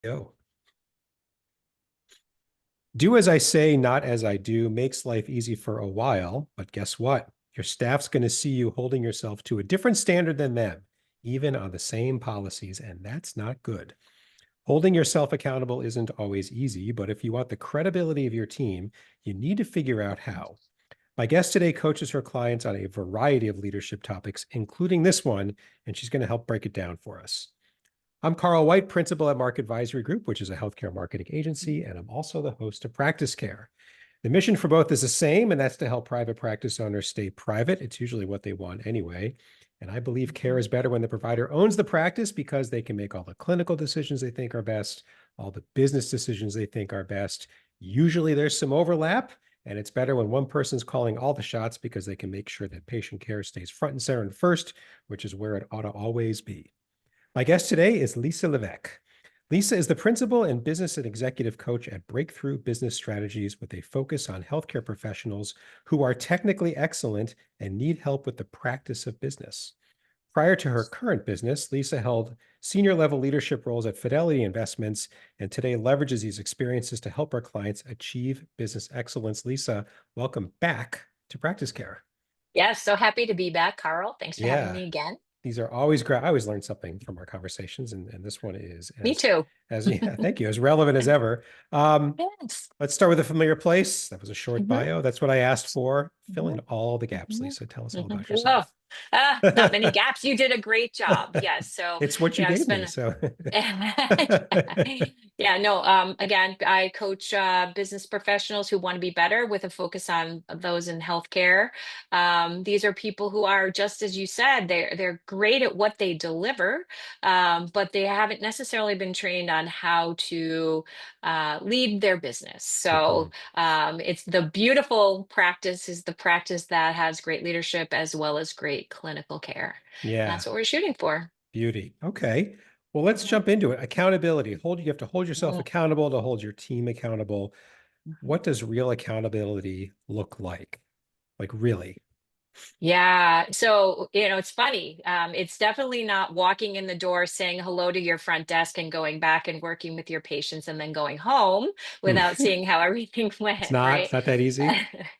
Go. Do as I say, not as I do makes life easy for a while, but guess what? Your staff's going to see you holding yourself to a different standard than them, even on the same policies, and that's not good. Holding yourself accountable isn't always easy, but if you want the credibility of your team, you need to figure out how. My guest today coaches her clients on a variety of leadership topics, including this one, and she's going to help break it down for us. I'm Carl White, principal at Mark Advisory Group, which is a healthcare marketing agency, and I'm also the host of Practice Care. The mission for both is the same, and that's to help private practice owners stay private. It's usually what they want anyway. And I believe care is better when the provider owns the practice because they can make all the clinical decisions they think are best, all the business decisions they think are best. Usually there's some overlap, and it's better when one person's calling all the shots because they can make sure that patient care stays front and center and first, which is where it ought to always be. My guest today is Lisa Levesque. Lisa is the principal and business and executive coach at Breakthrough Business Strategies with a focus on healthcare professionals who are technically excellent and need help with the practice of business. Prior to her current business, Lisa held senior level leadership roles at Fidelity Investments and today leverages these experiences to help our clients achieve business excellence. Lisa, welcome back to Practice Care. Yes, so happy to be back, Carl. Thanks for having Yeah. me again. These are always great. I always learn something from our conversations, and this one is Me too. yeah, thank you, as relevant as ever. Yes. Let's start with a familiar place. That was a short hmm bio. That's what I asked for. Fill hmm in all the gaps, hmm Lisa. Tell us all hmm about Oh, yourself. not many gaps. You did a great job. Yes. So, It's what you I've gave me, spent so Yeah, no, again, I coach business professionals who want to be better with a focus on those in healthcare. These are people who are, just as you said, they're great at what they deliver, but they haven't necessarily been trained on how to lead their business. So Mhm. it's the beautiful practice is the practice that has great leadership as well as great clinical care. And Yeah, that's what we're shooting for. beauty. Okay. Well, let's jump into it. Accountability. You have to hold yourself Mhm. accountable to hold your team accountable. Mhm. What does real accountability look like? Like really? Yeah. So, it's funny. It's definitely not walking in the door, saying hello to your front desk and going back and working with your patients and then going home Hmm. without seeing how everything It's went, not, right? it's not that easy.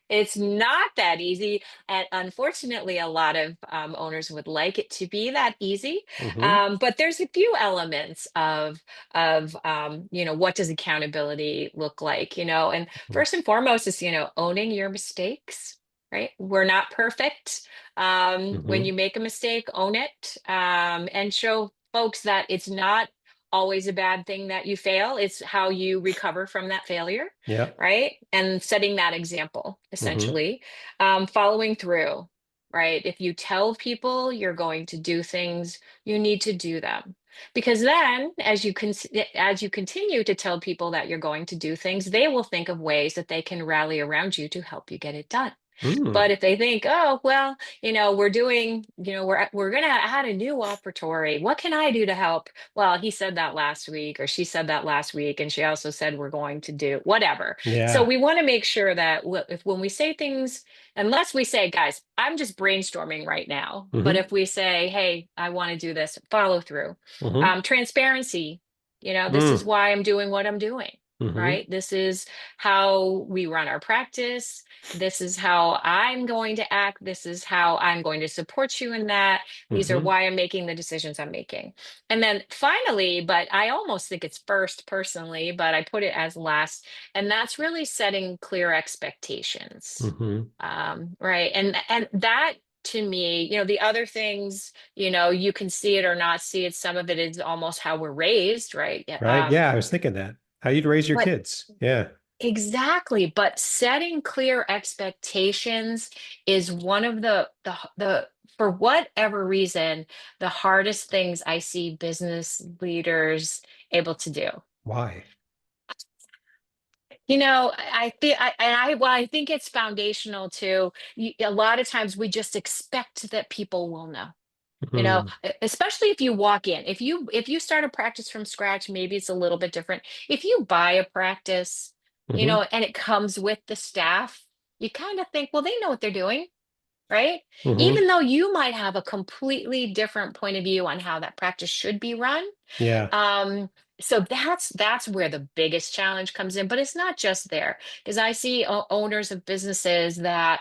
It's not that easy. And unfortunately, a lot of owners would like it to be that easy. Hmm. But there's a few elements of what does accountability look like, and first and foremost is, owning your mistakes, right? We're not perfect. When Hmm. you make a mistake, own it, and show folks that it's not always a bad thing that you fail. It's how you recover from that failure, Yeah. right? And setting that example, Hmm. essentially. Following through, right? If you tell people you're going to do things, you need to do them. Because then, as you continue to tell people that you're going to do things, they will think of ways that they can rally around you to help you get it done. Mm. But if they think, oh, well, we're doing, we're going to add a new operatory. What can I do to help? Well, he said that last week, or she said that last week, and she also said we're going to do whatever. So Yeah. we want to make sure that if when we say things, unless we say, guys, I'm just brainstorming right now. But Hmm. if we say, hey, I want to do this, follow through. Hmm. Transparency. This is Mm. why I'm doing what I'm doing. Hmm. Right. This is how we run our practice. This is how I'm going to act. This is how I'm going to support you in that. These are Hmm. why I'm making the decisions I'm making. And then finally, but I almost think it's first personally, but I put it as last, and that's really setting clear expectations. Hmm. Right. And that to me, the other things, you can see it or not see it. Some of it is almost how we're raised, right? Yeah, Right. Yeah. I was thinking that. How you'd raise your but kids. Yeah. exactly, but setting clear expectations is one of the for whatever reason, the hardest things I see business leaders able to do. Why? I think I think it's foundational to a lot of times we just expect that people will know. Hmm. Especially if you walk in. If you start a practice from scratch, maybe it's a little bit different. If you buy a practice, Hmm. and it comes with the staff, you kind of think, well, they know what they're doing, right? Hmm. Even though you might have a completely different point of view on how that practice should be run. Yeah. Um, So that's where the biggest challenge comes in, but it's not just there, because I see owners of businesses that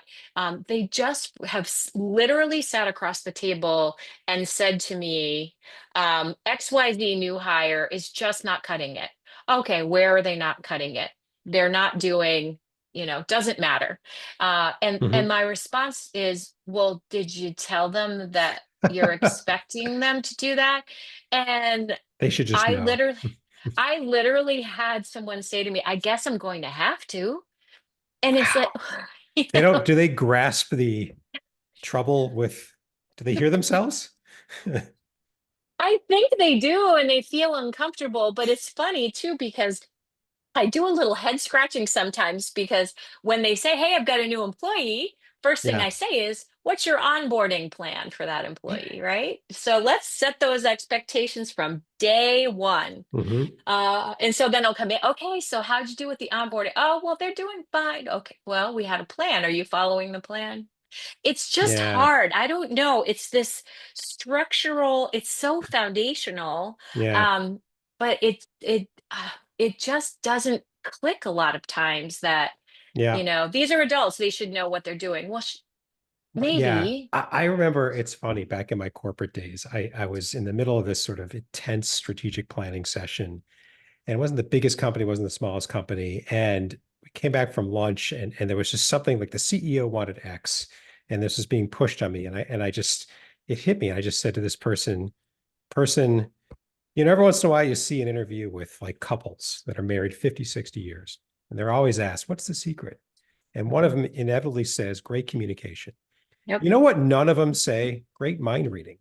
they just have literally sat across the table and said to me, XYZ new hire is just not cutting it. Okay, where are they not cutting it? They're not doing, doesn't matter. And Mhm. my response is, well, did you tell them that you're expecting them to do that? And They should just I know. literally I literally had someone say to me, I guess I'm going to have to. And it's like, Wow. you They don't, know, do they grasp the trouble with, do they hear themselves? I think they do and they feel uncomfortable, but it's funny too because I do a little head scratching sometimes because when they say, "Hey, I've got a new employee," first thing Yeah. I say is, "What's your onboarding plan for that employee?" Right? So let's set those expectations from day one. Hmm. And so then they'll come in, okay, so how'd you do with the onboarding? Oh, well, they're doing fine. Okay, well, we had a plan. Are you following the plan? It's just Yeah. hard. I don't know. It's this structural, it's so foundational. Yeah. Um, but it just doesn't click a lot of times that, Yeah. these are adults, they should know what they're doing. Well, But yeah, maybe. I remember it's funny back in my corporate days, I was in the middle of this sort of intense strategic planning session, and it wasn't the biggest company, wasn't the smallest company. And we came back from lunch and there was just something like the CEO wanted X and this was being pushed on me. And I just, it hit me. I just said to this person, every once in a while you see an interview with like couples that are married 50, 60 years. And they're always asked, what's the secret? And one of Mhm. them inevitably says, great communication. Yep. You know what? None of them say great mind reading.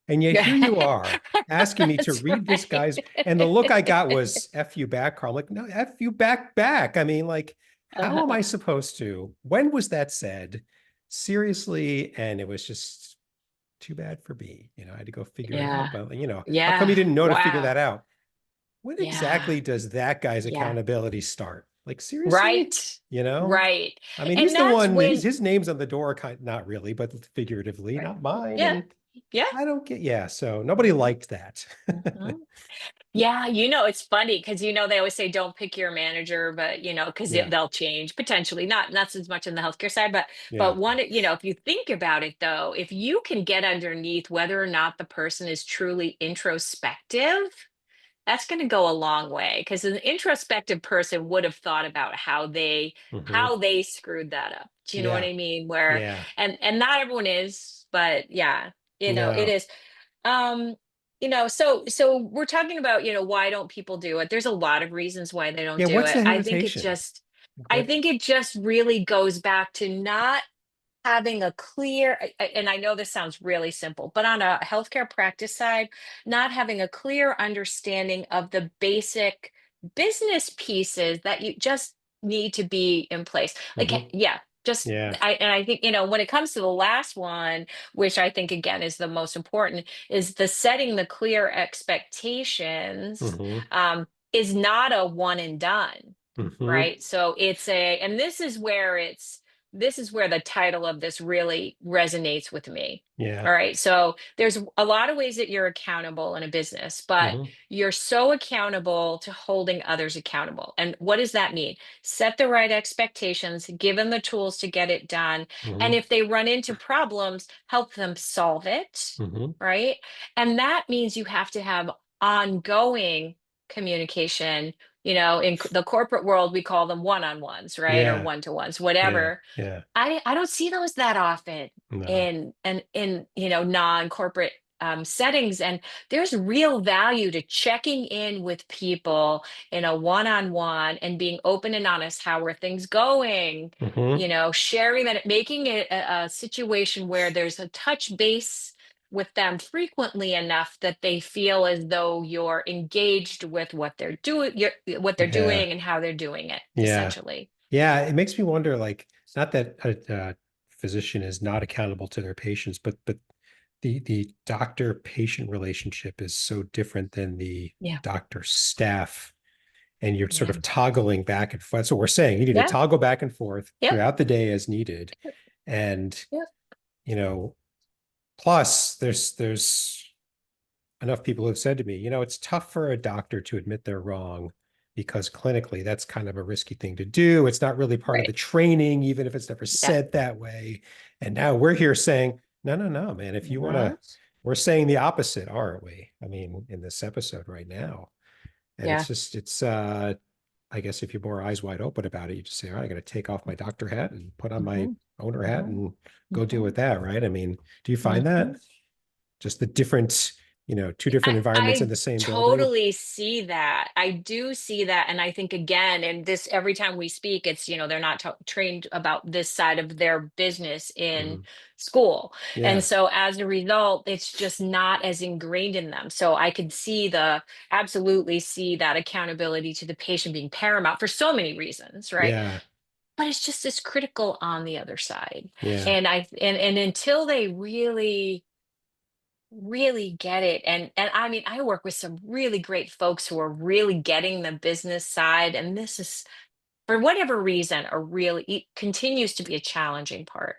And yet here you are asking me to That's read this guy's, and the look I right. got was F you back, Carl. I'm like, no, F you back. I mean, like, how am I supposed to? When was that said? Seriously. And it was just too bad for me. I had to go figure it out. Yeah. But, how come Yeah. you didn't know to figure Wow. that out? When Yeah. exactly does that guy's Yeah. accountability start? Like, seriously? Right. You know? Right. I mean, he's And the that's one, when, his name's on the door, not really, but figuratively, right. not mine. Yeah. And Yeah. I don't get, yeah. So nobody liked that. Mhm. Yeah, it's funny because they always say don't pick your manager, but because Yeah. they'll change potentially, not as much in the healthcare side, but Yeah. one, if you think about it though, if you can get underneath whether or not the person is truly introspective, that's going to go a long way because an introspective person would have thought about Hmm. how they screwed that up. Do you know what Yeah. I mean? Where Yeah. and not everyone is, but yeah, it No. is. Um, so we're talking about, why don't people do it? There's a lot of reasons why they don't Yeah. do What's it. the I think it hesitation? just I What? think it just really goes back to not having a clear, and I know this sounds really simple, but on a healthcare practice side, not having a clear understanding of the basic business pieces that you just need to be in place. Like, Hmm. yeah, just Yeah. I think, when it comes to the last one, which I think again is the most important, is the setting the clear expectations Hmm. is not a one and done, Hmm. right? So and this is where the title of this really resonates with me. Yeah. All right. So there's a lot of ways that you're accountable in a business, but Hmm. you're so accountable to holding others accountable. And what does that mean? Set the right expectations, give them the tools to get it done. And Hmm. if they run into problems, help them solve it. Hmm. Right. And that means you have to have ongoing communication. In the corporate world, we call them one-on-ones, right? Or Yeah. one-to-ones, Yeah. whatever. Yeah. I don't see those that often No. in non-corporate settings, and there's real value to checking in with people in a one-on-one and being open and honest. How are things going? Hmm. Sharing that, making it a situation where there's a touch base with them frequently enough that they feel as though you're engaged with what they're Yeah. doing and how they're doing it, Yeah. essentially. Yeah. It makes me wonder, like, not that a physician is not accountable to their patients, but the doctor patient relationship is so different than the Yeah. doctor staff. And you're sort Yeah. of toggling back and forth. That's what we're saying. You need to Yeah. toggle back and forth Yep. throughout the day as needed. And, Yep. you know, plus there's enough people have said to me, it's tough for a doctor to admit they're wrong because clinically that's kind of a risky thing to do. It's not really part of the Right. training, even if it's never Yeah. said that way. And now we're here saying, no, no, no, man. If you want Mhm. to, we're saying the opposite, aren't we? I mean, in this episode right now. And Yeah. I guess if you're more eyes wide open about it, you just say, all right, I got to take off my doctor hat and put on my Mhm. owner hat Mhm. and go deal with Mhm. that, right? I mean, do you find Mhm. that? Just the different, two different environments in I the same building? totally see that. I do see that. And I think again, and this every time we speak, it's, they're not trained about this side of their business in Mhm. school. And Yeah. so as a result, it's just not as ingrained in them. So I could absolutely see that accountability to the patient being paramount for so many reasons, right? Yeah. But it's just as critical on the other side. Yeah. And until they really get it, and I mean, I work with some really great folks who are really getting the business side, and this is, for whatever reason, it continues to be a challenging part.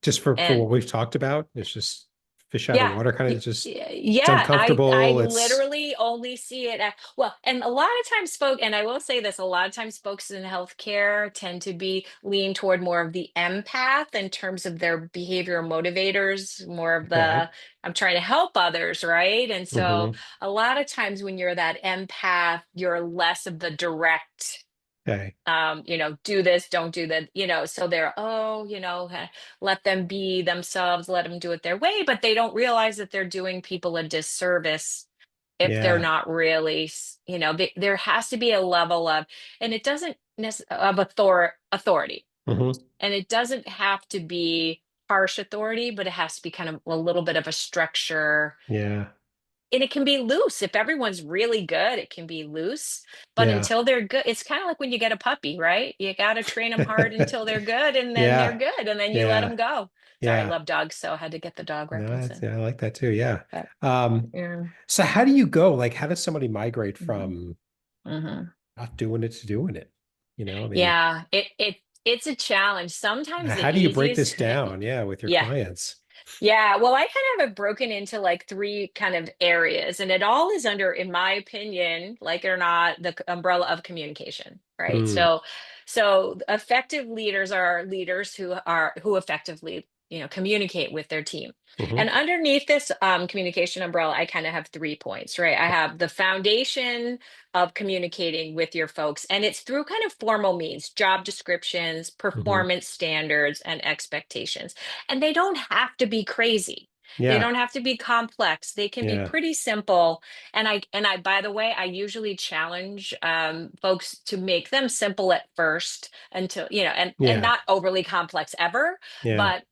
Just for And what we've talked about, it's just fish out of yeah. water, kind of just it's Yeah, I uncomfortable. It's literally only see it well, and a lot of times and I will say this, a lot of times folks in healthcare tend to be lean toward more of the empath in terms of their behavior motivators, more of okay. the I'm trying to help others, right? And so Hmm. a lot of times when you're that empath, you're less of the direct Okay. do this, don't do that, so they're, let them be themselves, let them do it their way, but they don't realize that they're doing people a disservice if they're Yeah. not really, there has to be a level of, and it doesn't of authority, Hmm. and it doesn't have to be harsh authority, but it has to be kind of a little bit of a structure, Yeah. and it can be loose. If everyone's really good, it can be loose. But Yeah. until they're good, it's kind of like when you get a puppy, right? You got to train them hard until they're good, and then they're Yeah. good, and then you let Yeah. them go. Sorry, I Yeah. love dogs, so I had to get the dog No, reference in. I like that too. Yeah. But Um, yeah. so how do you go? Like, how does somebody migrate Mhm. from Mhm. not doing it to doing it? I mean, Yeah, it's a challenge. Sometimes the how do you break easiest, this down? Yeah, with your yeah. clients. Yeah, well, I kind of have it broken into like three kind of areas, and it all is under, in my opinion, like it or not, the umbrella of communication, right? Hmm. So effective leaders are leaders who effectively, communicate with their team. And Hmm. underneath this communication umbrella, I kind of have 3 points, right? I have the foundation of communicating with your folks, and it's through kind of formal means, job descriptions, Hmm. performance standards, and expectations, and they don't have to be crazy. They Yeah. don't have to be complex. They can be Yeah. pretty simple. And I, by the way, I usually challenge folks to make them simple at first until, and Yeah. not overly complex ever, Yeah. but,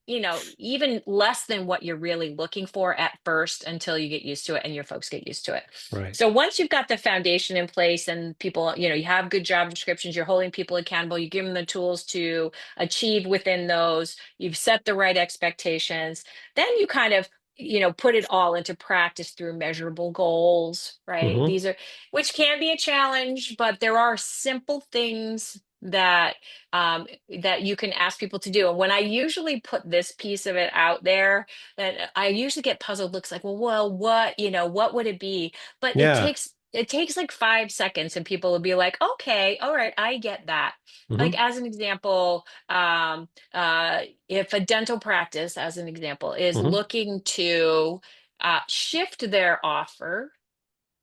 even less than what you're really looking for at first until you get used to it and your folks get used to it. Right. So once you've got the foundation in place and people, you have good job descriptions, you're holding people accountable, you give them the tools to achieve within those, you've set the right expectations, then you kind of, put it all into practice through measurable goals, right? Hmm. These are, which can be a challenge, but there are simple things that you can ask people to do. And when I usually put this piece of it out there, that I usually get puzzled looks like, well, what would it be? But Yeah. it takes like 5 seconds, and people will be like, okay, all right, I get that. Like Hmm. as an example, if a dental practice, as an example, is Hmm. looking to shift their offer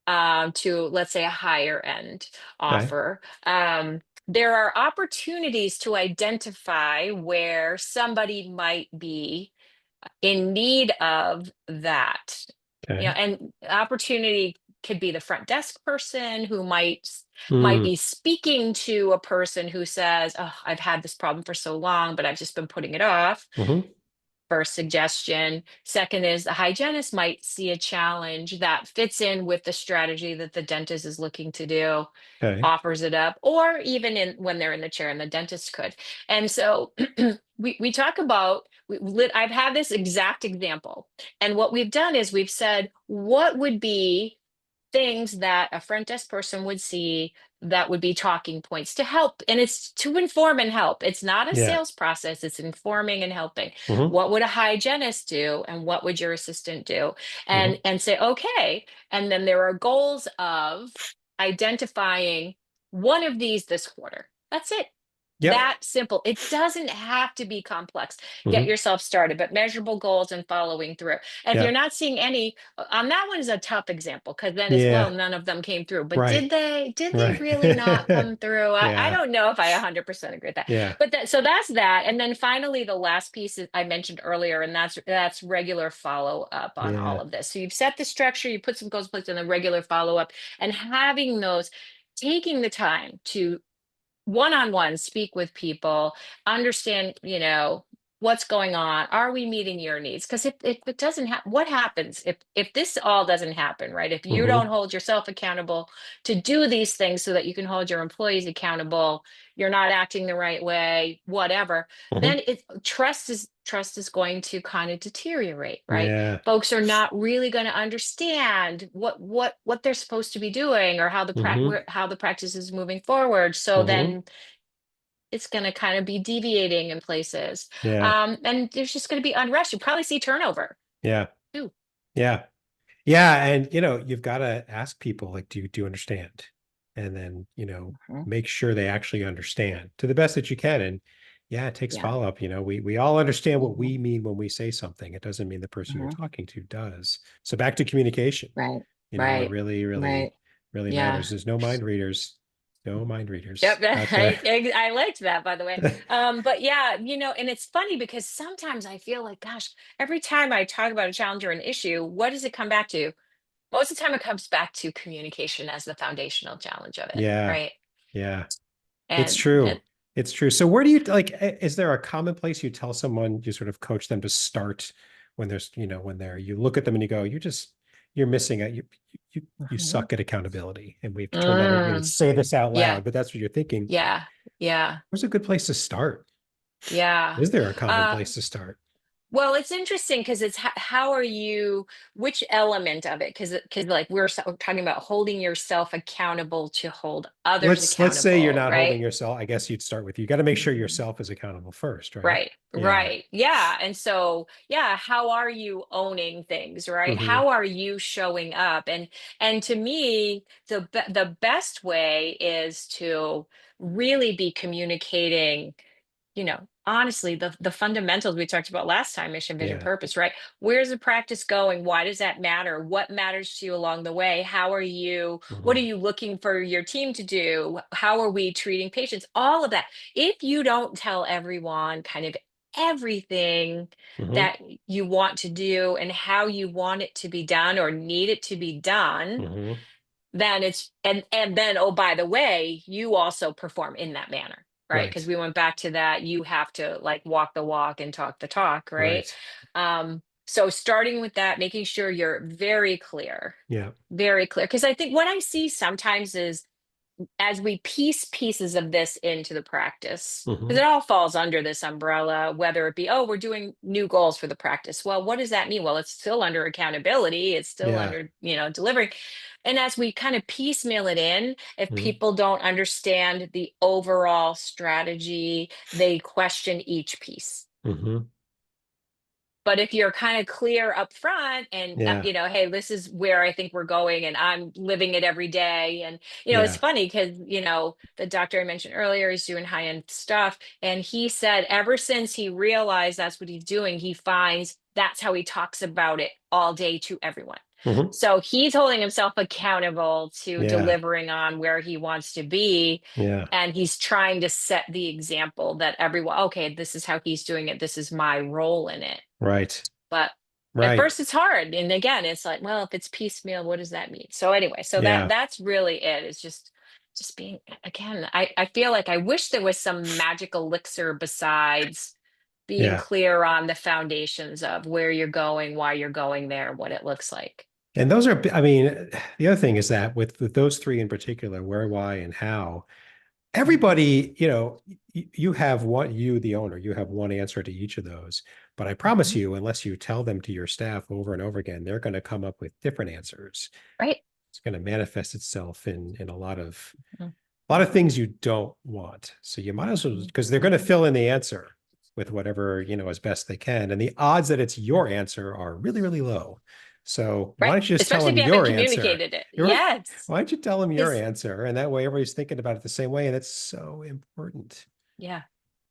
to, let's say, a higher end Okay. offer, there are opportunities to identify where somebody might be in need of that. Okay. And opportunity could be the front desk person who might Mm. be speaking to a person who says, "Oh, I've had this problem for so long, but I've just been putting it off." Hmm. First suggestion. Second is the hygienist might see a challenge that fits in with the strategy that the dentist is looking to do, Okay. offers it up, or even when they're in the chair and the dentist could. And so we talk about, I've had this exact example. And what we've done is we've said, what would be things that a front desk person would see that would be talking points to help. And it's to inform and help. It's not a Yeah. sales process, it's informing and helping. Hmm. What would a hygienist do and what would your assistant do? Hmm. And say, okay. And then there are goals of identifying one of these this quarter. That's it. Yep. That simple. It doesn't have to be complex. Get Hmm. yourself started, but measurable goals and following through. And if you're Yep. not seeing any, on that one is a tough example because then as well, Yeah. none of them came through. But Right. did they Right. really not come through? I Yeah. don't know if I 100% agree with that. Yeah. But so that's that. And then finally, the last piece is I mentioned earlier, and that's regular follow up on Yeah. all of this. So you've set the structure, you put some goals in place, and then regular follow up, and having those, taking the time to one-on-one speak with people, understand, what's going on, are we meeting your needs? Because if it doesn't happen, what happens if this all doesn't happen, right? If you don't Hmm. hold yourself accountable to do these things so that you can hold your employees accountable, you're not acting the right way, whatever, Hmm. then trust is going to kind of deteriorate, right? Yeah. Folks are not really going to understand what they're supposed to be doing, or Hmm. how the practice is moving forward. So Hmm. then it's going to kind of be deviating in places. Yeah. And there's just going to be unrest. You probably see turnover Yeah. too. Yeah. Yeah. And you've got to ask people, like, do you understand? And then, Mhm. make sure they actually understand to the best that you can. And yeah, it takes Yeah. follow-up. We all understand what Mhm. we mean when we say something. It doesn't mean the person you're Mhm. talking to does. So back to communication, Right. it Right. really, really, Right. really Yeah. matters. There's no mind readers, no mind readers Yep. out there. I liked that, by the way. But yeah, and it's funny because sometimes I feel like, gosh, every time I talk about a challenge or an issue, what does it come back to? Most of the time, it comes back to communication as the foundational challenge of it, Yeah. right? Yeah. It's And true. It's true. So where do you like, is there a common place you tell someone, you sort of coach them to start when there's, when you look at them and you go, you're missing it. You Mhm. suck at accountability. And we have to turn that, Mm, say this out yeah, loud, but that's what you're thinking. yeah, yeah, Where's a good place to start? yeah. Is there a common Uh, place to start? Well, it's interesting because it's how are you, which element of it? Because like we're talking about holding yourself accountable to hold others Let's say you're accountable, not holding right? yourself. I guess you'd start with, you got to make sure Mhm. yourself is accountable first, right? Right, Yeah. right. Yeah. And so, yeah, how are you owning things, right? Hmm. How are you showing up? And to me, the best way is to really be communicating, honestly, the fundamentals we talked about last time, mission, vision, Yeah. purpose, right? Where's the practice going? Why does that matter? What matters to you along the way? What are Hmm. you looking for your team to do? How are we treating patients? All of that. If you don't tell everyone kind of everything Hmm. that you want to do and how you want it to be done or need it to be done, Hmm. then it's and then, oh, by the way, you also perform in that manner, right? Because Right. we went back to that, you have to like walk the walk and talk the talk, right? Right. So starting with that, making sure you're Yeah. very clear, because I think what I see sometimes is as we piece pieces of this into the practice, because Hmm. it all falls under this umbrella, whether it be, oh, we're doing new goals for the practice. Well, what does that mean? Well, it's still under accountability, it's still Yeah. under, delivering. And as we kind of piecemeal it in, if Hmm. people don't understand the overall strategy, they question each piece. Hmm. But if you're kind of clear up front and, Yeah. hey, this is where I think we're going and I'm living it every day. And, it's Yeah. funny because, the doctor I mentioned earlier is doing high end stuff. And he said ever since he realized that's what he's doing, he finds that's how he talks about it all day to everyone. Hmm. So he's holding himself accountable to Yeah. delivering on where he wants to be. Yeah. And he's trying to set the example that everyone, okay, this is how he's doing it. This is my role in it. Right. But at Right. first it's hard. And again, it's like, well, if it's piecemeal, what does that mean? So anyway, so Yeah. that's really it. It's just being, again, I feel like I wish there was some magic elixir besides being Yeah. clear on the foundations of where you're going, why you're going there, what it looks like. And those are, I mean, the other thing is that with those three in particular, where, why, and how, Mhm, everybody, you have one, the owner, you have one answer to each of those. But I mhm, promise mhm. you, unless you tell them to your staff over and over again, they're going to come up with different answers. Right? It's going to manifest itself in Mhm. a lot of things you don't want. So you might as well, because they're going to Mhm. fill in the answer with whatever, as best they can. And the odds that it's your answer are really, really low. So why Right. don't you just tell Especially if them you haven't your answer? communicated it. You're right. Yes. Why don't you tell them your Because, answer? And that way everybody's thinking about it the same way. And it's so important. yeah.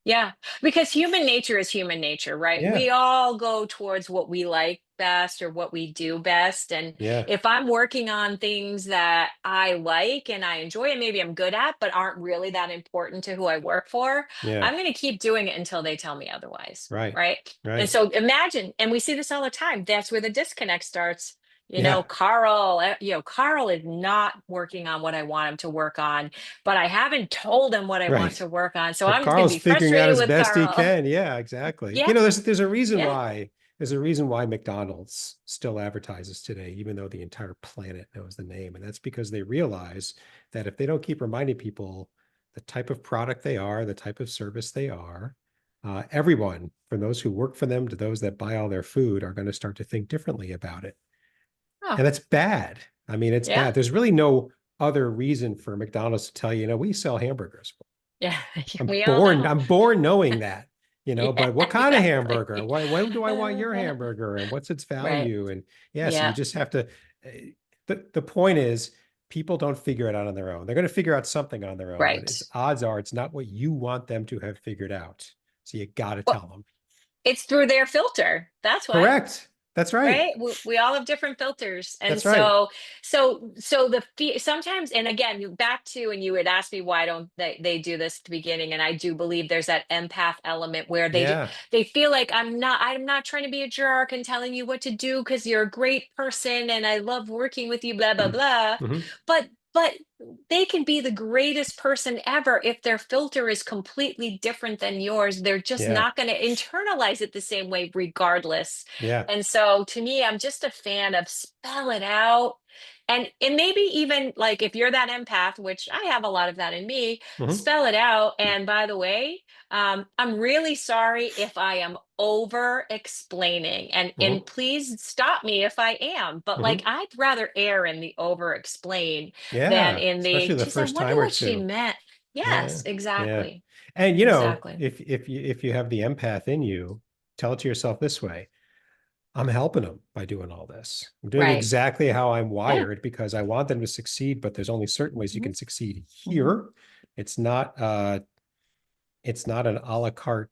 Yeah, because human nature is human nature, right? Yeah. We all go towards what we like best or what we do best. And Yeah. if I'm working on things that I like and I enjoy and maybe I'm good at, but aren't really that important to who I work for, Yeah. I'm going to keep doing it until they tell me otherwise, Right. right? And Right. so imagine, and we see this all the time, that's where the disconnect starts. Yeah. Carl is not working on what I want him to work on, but I haven't told him what I want Right. to work on. So But I'm just going to Carl's be figuring out frustrated as with best he Carl. can. Yeah, exactly. Yeah, yeah. There's a reason why McDonald's still advertises today, even though the entire planet knows the name. And that's because they realize that if they don't keep reminding people the type of product they are, the type of service they are, everyone, from those who work for them to those that buy all their food, are going to start to think differently about it. Oh, And that's bad. I mean, it's yeah. bad. There's really no other reason for McDonald's to tell you, we sell hamburgers. Yeah. We all know. I'm born knowing that, Yeah, but what kind of hamburger? exactly. When do I want your hamburger? And what's its Right. value? And yeah, so you Yeah. just have to, the point is people don't figure it out on their own. They're going to figure out something on their own, but Right. it's odds are it's not what you want them to have figured out. So you got to Well, tell them. it's through their filter. That's why. Correct. That's right. Right, we all have different filters, and That's right. so sometimes, and again, you back to, and you would ask me why don't they do this at the beginning, and I do believe there's that empath element where Yeah. they feel like I'm not trying to be a jerk and telling you what to do because you're a great person and I love working with you, blah blah blah, Hmm. but they can be the greatest person ever if their filter is completely different than yours. They're just Yeah. not going to internalize it the same way regardless. Yeah. And so to me, I'm just a fan of spell it out. And maybe even like if you're that empath, which I have a lot of that in me, Hmm. spell it out. And by the way, I'm really sorry if I am over explaining, and Hmm. please stop me if I am. But like Hmm. I'd rather err in the over explain than Yeah. in the Especially the geez, I first wonder time or what she two. meant. Yeah. Yes, Yeah. exactly. And Exactly. if you have the empath in you, tell it to yourself this way. I'm helping them by doing all this. I'm doing Right. exactly how I'm Yeah. wired because I want them to succeed, but there's only certain ways you Hmm. can succeed Hmm. here. It's not it's not an a la carte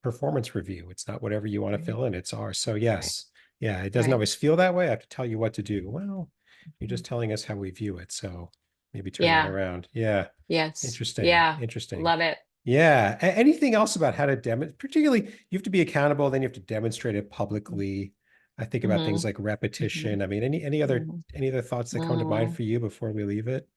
performance review. It's not whatever you want to Right. fill in, it's ours. So Right. yes. Yeah, it doesn't Right. always feel that way. I have to tell you what to do. Well, you're Mhm. just telling us how we view it. So maybe turn that Yeah. around. Yeah. Yes. Interesting. Yeah. Interesting. Love it. Yeah. Anything else about how to demonstrate? Particularly, you have to be accountable, then you have to demonstrate it publicly. I think about Hmm. things like Hmm. repetition. I mean, Hmm. any other thoughts that come to mind Hmm. for you before we leave it?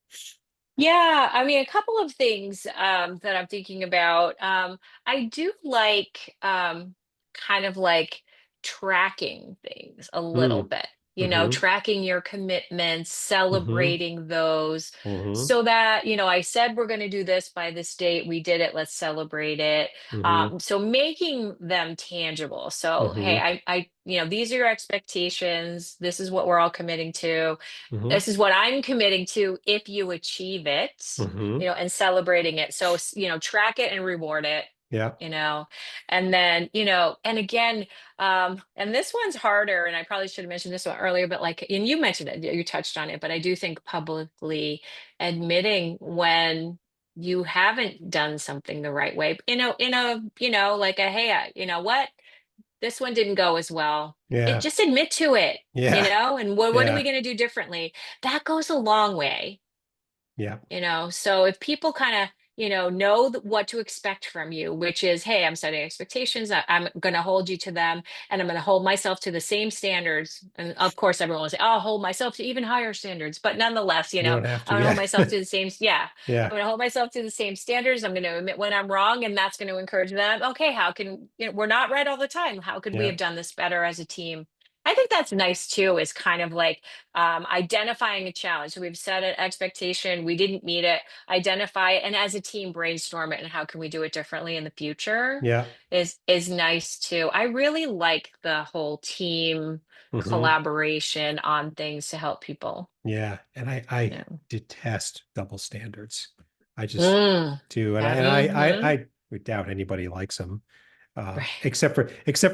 Yeah, I mean, a couple of things that I'm thinking about. I do like kind of like tracking things a little Mm. bit, Mm-hmm. tracking your commitments, Mm-hmm. celebrating those Mm-hmm. so that, I said we're going to do this by this date. We did it. Let's celebrate it. Mm-hmm. So making them tangible. So, hey, Mm-hmm. these are your expectations. This is what we're all committing to. Mm-hmm. This is what I'm committing to if you achieve it, Mm-hmm. and celebrating it. So, track it and reward it, Yeah. you know, and then, and again, and this one's harder, and I probably should have mentioned this one earlier, but like, and you mentioned it, you touched on it, but I do think publicly admitting when you haven't done something the right way, like a, hey, you know what? This one didn't go as well. It Yeah. just admit to it, Yeah. and what are we Yeah. going to do differently? That goes a long way. Yeah. So if people kind of, know what to expect from you, which is, hey, I'm setting expectations, I'm going to hold you to them, and I'm going to hold myself to the same standards. And of course, everyone will say, I'll hold myself to even higher standards. But nonetheless, You don't have I'm to. going to hold Yeah. myself to the same, yeah, Yeah. I'm going to hold myself to the same standards. I'm going to admit when I'm wrong, and that's going to encourage them. Okay, how can, we're not right all the time. How could we Yeah. have done this better as a team? I think that's nice too, is kind of like identifying a challenge. So we've set an expectation, we didn't meet it, identify it, and as a team brainstorm it and how can we do it differently in the future Yeah. is nice too. I really like the whole team Hmm. collaboration on things to help people. Yeah. And I Yeah. detest double standards. I just Mm. do. And Yeah. I would doubt anybody likes them. Right. Except for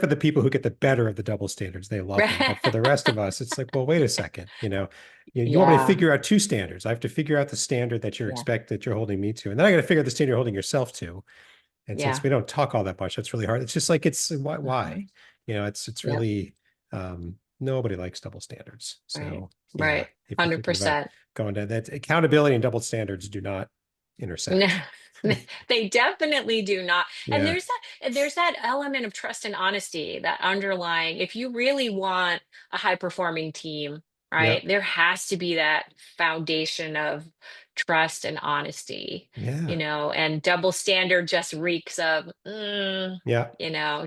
the people who get the better of the double standards, they love them. But for the rest of us, it's like, well, wait a second, you want me to Yeah. figure out two standards. I have to figure out the standard that Yeah. you're holding me to, and then I got to figure out the standard you're holding yourself to. And since Yeah. we don't talk all that much, that's really hard. It's just like it's why? Mhm. It's Yep. really nobody likes double standards. Right. So yeah, Right. if you're thinking about 100%. going to that, accountability and double standards do not No, intersect. they definitely do not. And Yeah. there's that element of trust and honesty that underlying, if you really want a high performing team, Yep. right? There has to be that foundation of trust and honesty, Yeah. and double standard just reeks of Yeah.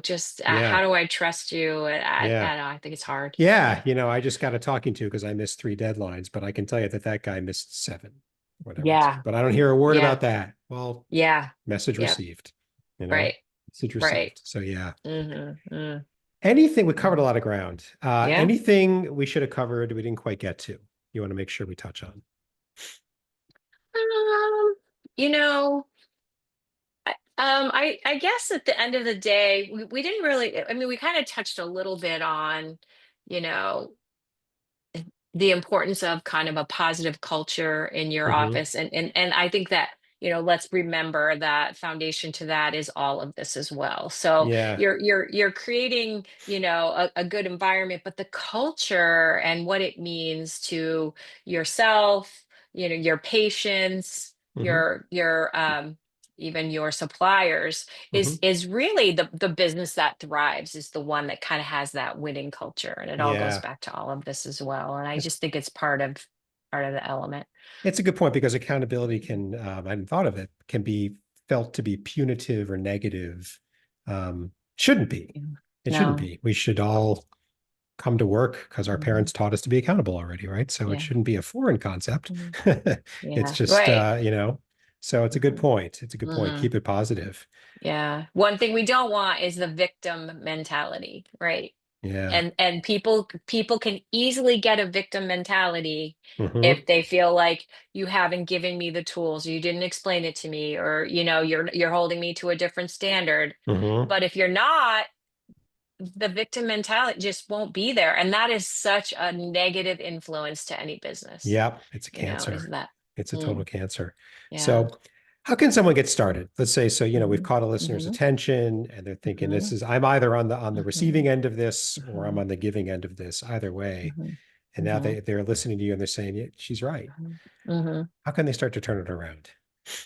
just how Yeah. do I trust you? I Yeah. don't know, I think it's hard. Yeah, I just got a talking to because I missed three deadlines, but I can tell you that that guy missed seven, whatever it's. Yeah. But I don't hear a word Yeah. about that. Well, Yeah. message Yep. received, you know, Right. message Right. received. So yeah, Mm-hmm. anything we covered a lot of ground. Yeah. Anything we should have covered we didn't quite get to. You want to make sure we touch on. Um, you know, I guess at the end of the day, we didn't really, I mean, we kind of touched a little bit on, you know, the importance of kind of a positive culture in your Hmm. office. And I think that, let's remember that foundation to that is all of this as well. So Yeah. you're creating, a good environment, but the culture and what it means to yourself, your patients, Hmm. your even your suppliers Hmm. is really the business that thrives, is the one that kind of has that winning culture, and it all goes Yeah. back to all of this as well, and I It's just think it's part of the element. it's a good point because accountability can, I hadn't thought of it, can be felt to be punitive or negative. Shouldn't be. Yeah. It shouldn't No. be. We should all come to work because our Mhm. parents taught us to be accountable already, right? So it Yeah. shouldn't be a foreign concept. Mhm. It's Yeah, just, right. so it's a good Mhm. point. It's a good point. Mhm. Keep it positive. Yeah, one thing we don't want is the victim mentality, right? Yeah. And people can easily get a victim mentality Hmm. if they feel like you haven't given me the tools, you didn't explain it to me, or you're holding me to a different standard. Hmm. But if you're not, the victim mentality just won't be there, and that is such a negative influence to any business, Yep. It's a is cancer. that. It's a total Mm, cancer. yeah. So how can someone get started? Let's say, so, we've Mhm. caught a listener's Mhm. attention and they're thinking this Mhm. is, I'm either on the Mhm. receiving end of this or I'm Mhm. on the giving end of this, either way. Mhm. And now Mhm. they're listening to you and they're saying, yeah, she's right. Mhm. Mhm. How can they start to turn it around?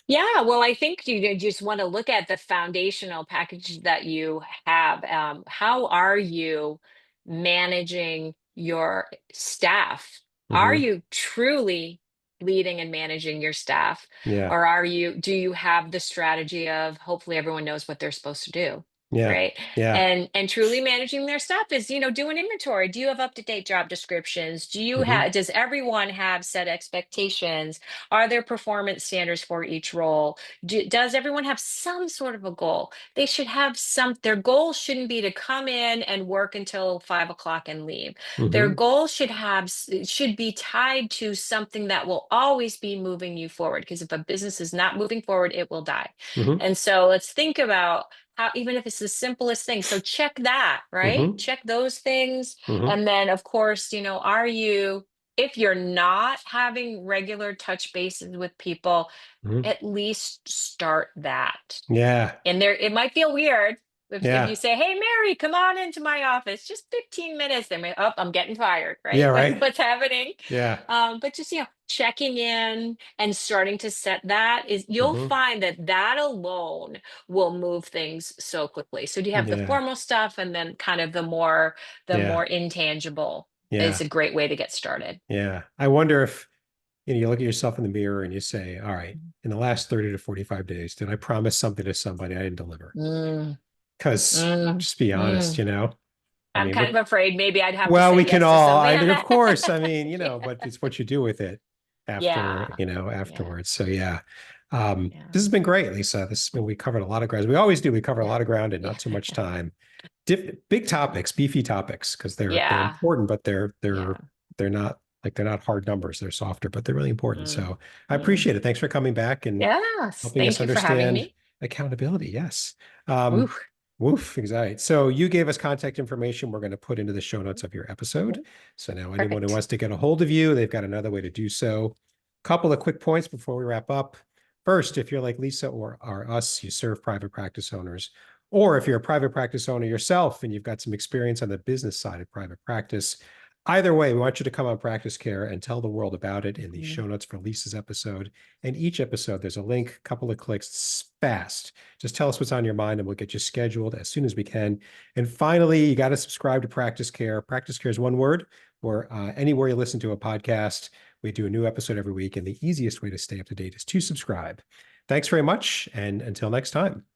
Yeah, well, I think you just want to look at the foundational package that you have. How are you managing your staff? Are Hmm. you truly leading and managing your staff? Yeah. Or do you have the strategy of hopefully everyone knows what they're supposed to do? Yeah. Right. Yeah. And truly managing their staff is, do an inventory. Do you have up-to-date job descriptions? Hmm. Does everyone have set expectations? Are there performance standards for each role? Does everyone have some sort of a goal? They should have their goal shouldn't be to come in and work until 5 o'clock and leave. Their Hmm. goal should be tied to something that will always be moving you forward. Because if a business is not moving forward, it will die. Hmm. And so let's think about how, even if it's the simplest thing. So check that, right? Hmm. Check those things. Hmm. And then, of course, if you're not having regular touch bases with people, Hmm. at least start that. Yeah. And it might feel weird if you Yeah. say, "Hey, Mary, come on into my office, just 15 minutes." They may, "Oh, I'm getting fired," Yeah. right? Right. What's happening? Yeah. But just checking in and starting to set that you'll Hmm. find that that alone will move things so quickly. So do you have the Yeah. formal stuff, and then kind of the more Yeah. intangible is Yeah. a great way to get started. Yeah. I wonder if, you look at yourself in the mirror and you say, all right, in the last 30 to 45 days, did I promise something to somebody I didn't deliver? Mm, Because mm, just be honest, mm. I I'm mean, kind what, of afraid maybe I'd have to well, say we can yes to all, something I on mean, of that. course, I mean, but it's what you do with it Yeah. after, Yeah. afterwards. So yeah. Yeah. This has been great, Lisa. We covered a lot of ground. We always do. We cover a lot of ground in not too Yeah. much time. Big topics, beefy topics, because they're Yeah. important, but Yeah. they're not hard numbers. They're softer, but they're really important. Mm. So I Mm. appreciate it. Thanks for coming back and Yes. helping us Thank you for having understand me. accountability. Yes. Ooh. Woof, anxiety. So you gave us contact information we're going to put into the show notes of your episode. So now anyone who Perfect. wants to get a hold of you, they've got another way to do so. Couple of quick points before we wrap up. First, if you're like Lisa or us, you serve private practice owners, or if you're a private practice owner yourself and you've got some experience on the business side of private practice, either way, we want you to come on Practice Care and tell the world about it in the Mhm. show notes for Lisa's episode. And each episode, there's a link, couple of clicks, fast. Just tell us what's on your mind and we'll get you scheduled as soon as we can. And finally, you got to subscribe to Practice Care. Practice Care is one word, or anywhere you listen to a podcast, we do a new episode every week. And the easiest way to stay up to date is to subscribe. Thanks very much. And until next time.